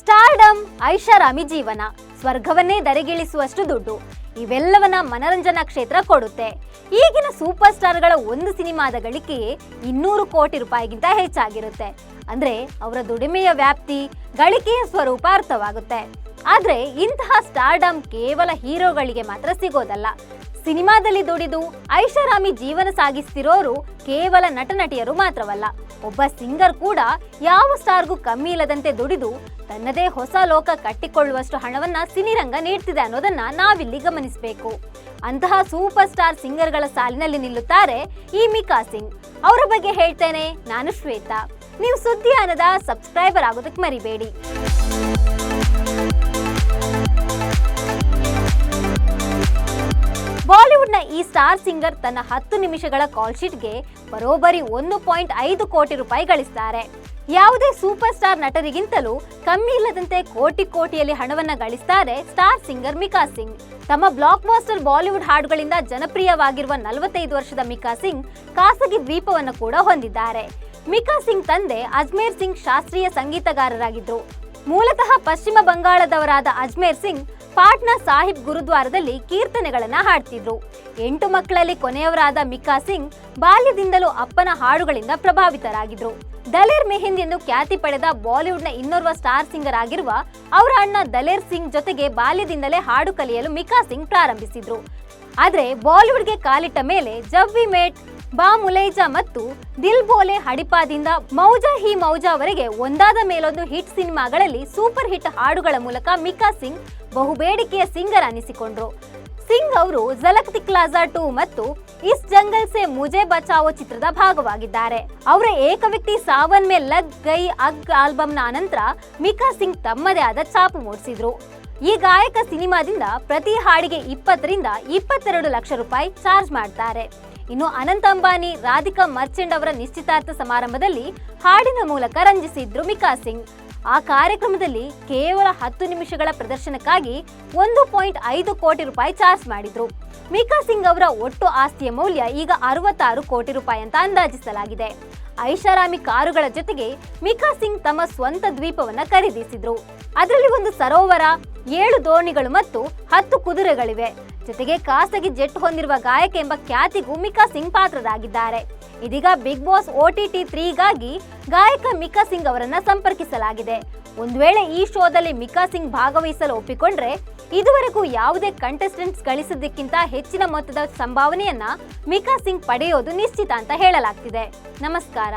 Stardom, ಐಷಾರಾಮಿ ಜೀವನ, ಸ್ವರ್ಗವನ್ನೇ ಧರೆಗಿಳಿಸುವಷ್ಟು ದುಡ್ಡು, ಇವೆಲ್ಲವನ್ನ ಮನರಂಜನಾ ಕ್ಷೇತ್ರ ಕೊಡುತ್ತೆ. ಈಗಿನ ಸೂಪರ್ ಸ್ಟಾರ್ಗಳ ಒಂದು ಸಿನಿಮಾದ ಗಳಿಕೆಯೇ 200 ಕೋಟಿ ರೂಪಾಯಿಗಿಂತ ಹೆಚ್ಚಾಗಿರುತ್ತೆ. ಅಂದ್ರೆ ಅವರ ದುಡಿಮೆಯ ವ್ಯಾಪ್ತಿ, ಗಳಿಕೆಯ ಸ್ವರೂಪ ಅರ್ಥವಾಗುತ್ತೆ. ಆದ್ರೆ ಇಂತಹ ಸ್ಟಾರ್ಡಮ್ ಕೇವಲ ಹೀರೋಗಳಿಗೆ ಮಾತ್ರ ಸಿಗೋದಲ್ಲ. ಸಿನಿಮಾದಲ್ಲಿ ದುಡಿದು ಐಷಾರಾಮಿ ಜೀವನ ಸಾಗಿಸ್ತಿರೋರು ಕೇವಲ ನಟನಟಿಯರು ಮಾತ್ರವಲ್ಲ, ಒಬ್ಬ ಸಿಂಗರ್ ಕೂಡ ಯಾವ ಸ್ಟಾರ್ಗೂ ಕಮ್ಮಿ ಇಲ್ಲದಂತೆ ದುಡಿದು ತನ್ನದೇ ಹೊಸ ಲೋಕ ಕಟ್ಟಿಕೊಳ್ಳುವಷ್ಟು ಹಣವನ್ನ ಸಿನಿರಂಗ ನೀಡ್ತಿದೆ ಅನ್ನೋದನ್ನ ನಾವಿಲ್ಲಿ ಗಮನಿಸಬೇಕು. ಅಂತಹ ಸೂಪರ್ ಸ್ಟಾರ್ ಸಿಂಗರ್ಗಳ ಸಾಲಿನಲ್ಲಿ ನಿಲ್ಲುತ್ತಾರೆ ಈ ಮಿಕಾ ಸಿಂಗ್. ಅವರ ಬಗ್ಗೆ ಹೇಳ್ತೇನೆ ನಾನು ಶ್ವೇತಾ. ನೀವು ಸುದ್ದಿಯಾನದ ಸಬ್ಸ್ಕ್ರೈಬರ್ ಆಗೋದಕ್ಕೆ ಮರಿಬೇಡಿ. ಬಾಲಿವುಡ್ನ ಈ ಸ್ಟಾರ್ ಸಿಂಗರ್ ತನ್ನ 10 ನಿಮಿಷಗಳ ಕಾಲ್ ಶೀಟ್ಗೆ ಬರೋಬ್ಬರಿ 1.5 ಕೋಟಿ ರೂಪಾಯಿ ಗಳಿಸ್ತಾರೆ. ಯಾವುದೇ ಸೂಪರ್ ಸ್ಟಾರ್ ನಟರಿಗಿಂತಲೂ ಕಮ್ಮಿ ಇಲ್ಲದಂತೆ ಕೋಟಿಯಲ್ಲಿ ಹಣವನ್ನ ಗಳಿಸ್ತಾರೆ ಸ್ಟಾರ್ ಸಿಂಗರ್ ಮಿಕಾ ಸಿಂಗ್. ತಮ್ಮ ಬ್ಲಾಕ್ ಬಾಸ್ಟರ್ ಬಾಲಿವುಡ್ ಹಾಡುಗಳಿಂದ ಜನಪ್ರಿಯವಾಗಿರುವ 45 ವರ್ಷದ ಮಿಕಾ ಸಿಂಗ್ ಖಾಸಗಿ ದ್ವೀಪವನ್ನು ಕೂಡ ಹೊಂದಿದ್ದಾರೆ. ಮಿಕಾ ಸಿಂಗ್ ತಂದೆ ಅಜ್ಮೇರ್ ಸಿಂಗ್ ಶಾಸ್ತ್ರೀಯ ಸಂಗೀತಗಾರರಾಗಿದ್ರು. ಮೂಲತಃ ಪಶ್ಚಿಮ ಬಂಗಾಳದವರಾದ ಅಜ್ಮೇರ್ ಸಿಂಗ್ ಪಾಟ್ನಾ ಸಾಹಿಬ್ ಗುರುದ್ವಾರದಲ್ಲಿ ಕೀರ್ತನೆಗಳನ್ನ ಹಾಡ್ತಿದ್ರು. 8 ಮಕ್ಕಳಲ್ಲಿ ಕೊನೆಯವರಾದ ಮಿಕಾ ಸಿಂಗ್ ಬಾಲ್ಯದಿಂದಲೂ ಅಪ್ಪನ ಹಾಡುಗಳಿಂದ ಪ್ರಭಾವಿತರಾಗಿದ್ರು. ದಲೇರ್ ಮೆಹಿಂದ್ ಎಂದು ಖ್ಯಾತಿ ಪಡೆದ ಬಾಲಿವುಡ್ನ ಇನ್ನೋರ್ವ ಸ್ಟಾರ್ ಸಿಂಗರ್ ಆಗಿರುವ ಅವರ ಅಣ್ಣ ದಲೇರ್ ಸಿಂಗ್ ಜೊತೆಗೆ ಬಾಲ್ಯದಿಂದಲೇ ಹಾಡು ಕಲಿಯಲು ಮಿಕಾ ಸಿಂಗ್ ಪ್ರಾರಂಭಿಸಿದ್ರು. ಆದ್ರೆ ಬಾಲಿವುಡ್ಗೆ ಕಾಲಿಟ್ಟ ಮೇಲೆ ಜಬ್ ವಿ ಮೇಟ್, ಬಾ ಮುಲೈಜಾ ಮತ್ತು ದಿಲ್ ಬೋಲೆ ಹಡಿಪಾದಿಂದ ಮೌಜಾ ಹಿ ಮೌಜಾವರೆಗೆ ಒಂದಾದ ಮೇಲೊಂದು ಹಿಟ್ ಸಿನಿಮಾಗಳಲ್ಲಿ ಸೂಪರ್ ಹಿಟ್ ಹಾಡುಗಳ ಮೂಲಕ ಮಿಕಾ ಸಿಂಗ್ ಬಹುಬೇಡಿಕೆಯ ಸಿಂಗರ್ ಅನಿಸಿಕೊಂಡ್ರು. ಸಿಂಗ್ ಅವರು ಝಲಕ್ ದಿಖ್ಲಾಜಾ 2 ಮತ್ತು ಇಸ್ ಜಂಗಲ್ ಸೆ ಮುಜೆ ಬಚಾವೋ ಚಿತ್ರದ ಭಾಗವಾಗಿದ್ದಾರೆ. ಅವರ ಏಕ ವ್ಯಕ್ತಿ ಸಾವನ್ ಮೇ ಲಗ್ ಗೈ ಅಗ್ ಆಲ್ಬಂನ ಅನಂತರ ಮಿಕಾ ಸಿಂಗ್ ತಮ್ಮದೇ ಆದ ಛಾಪು ಮೂಡಿಸಿದ್ರು. ಈ ಗಾಯಕ ಸಿನಿಮಾದಿಂದ ಪ್ರತಿ ಹಾಡಿಗೆ 20 ರಿಂದ 22 ಲಕ್ಷ ರೂಪಾಯಿ ಚಾರ್ಜ್ ಮಾಡ್ತಾರೆ. ಇನ್ನು ಅನಂತ್ ಅಂಬಾನಿ, ರಾಧಿಕಾ ಮರ್ಚೆಂಟ್ ಅವರ ನಿಶ್ಚಿತಾರ್ಥ ಸಮಾರಂಭದಲ್ಲಿ ಹಾಡಿನ ಮೂಲಕ ರಂಜಿಸಿದ್ರು ಮಿಕಾ ಸಿಂಗ್. ಆ ಕಾರ್ಯಕ್ರಮದಲ್ಲಿ ಕೇವಲ 10 ನಿಮಿಷಗಳ ಪ್ರದರ್ಶನಕ್ಕಾಗಿ 1.5 ಕೋಟಿ ರೂಪಾಯಿ ಚಾರ್ಜ್ ಮಾಡಿದ್ರು. ಮಿಕಾ ಸಿಂಗ್ ಅವರ ಒಟ್ಟು ಆಸ್ತಿಯ ಮೌಲ್ಯ ಈಗ 66 ಕೋಟಿ ರೂಪಾಯಿ ಅಂತ ಅಂದಾಜಿಸಲಾಗಿದೆ. ಐಷಾರಾಮಿ ಕಾರುಗಳ ಜೊತೆಗೆ ಮಿಕಾ ಸಿಂಗ್ ತಮ್ಮ ಸ್ವಂತ ದ್ವೀಪವನ್ನ ಖರೀದಿಸಿದ್ರು. ಅದರಲ್ಲಿ ಒಂದು ಸರೋವರ, 7 ದೋಣಿಗಳು ಮತ್ತು 10 ಕುದುರೆಗಳಿವೆ. ಜೊತೆಗೆ ಖಾಸಗಿ ಜೆಟ್ ಹೊಂದಿರುವ ಗಾಯಕ ಎಂಬ ಖ್ಯಾತಿಗೂ ಮಿಕಾ ಸಿಂಗ್ ಪಾತ್ರರಾಗಿದ್ದಾರೆ. ಇದೀಗ ಬಿಗ್ ಬಾಸ್ OTT 3ಗಾಗಿ ಗಾಯಕ ಮಿಕಾ ಸಿಂಗ್ ಅವರನ್ನ ಸಂಪರ್ಕಿಸಲಾಗಿದೆ. ಒಂದು ವೇಳೆ ಈ ಶೋದಲ್ಲಿ ಮಿಕಾ ಸಿಂಗ್ ಭಾಗವಹಿಸಲು ಒಪ್ಪಿಕೊಂಡ್ರೆ ಇದುವರೆಗೂ ಯಾವುದೇ ಕಂಟೆಸ್ಟೆಂಟ್ಸ್ ಗಳಿಸಿದ್ದಕ್ಕಿಂತ ಹೆಚ್ಚಿನ ಮೊತ್ತದ ಸಂಭಾವನೆಯನ್ನ ಮಿಕಾ ಸಿಂಗ್ ಪಡೆಯೋದು ನಿಶ್ಚಿತ ಅಂತ ಹೇಳಲಾಗ್ತಿದೆ. ನಮಸ್ಕಾರ.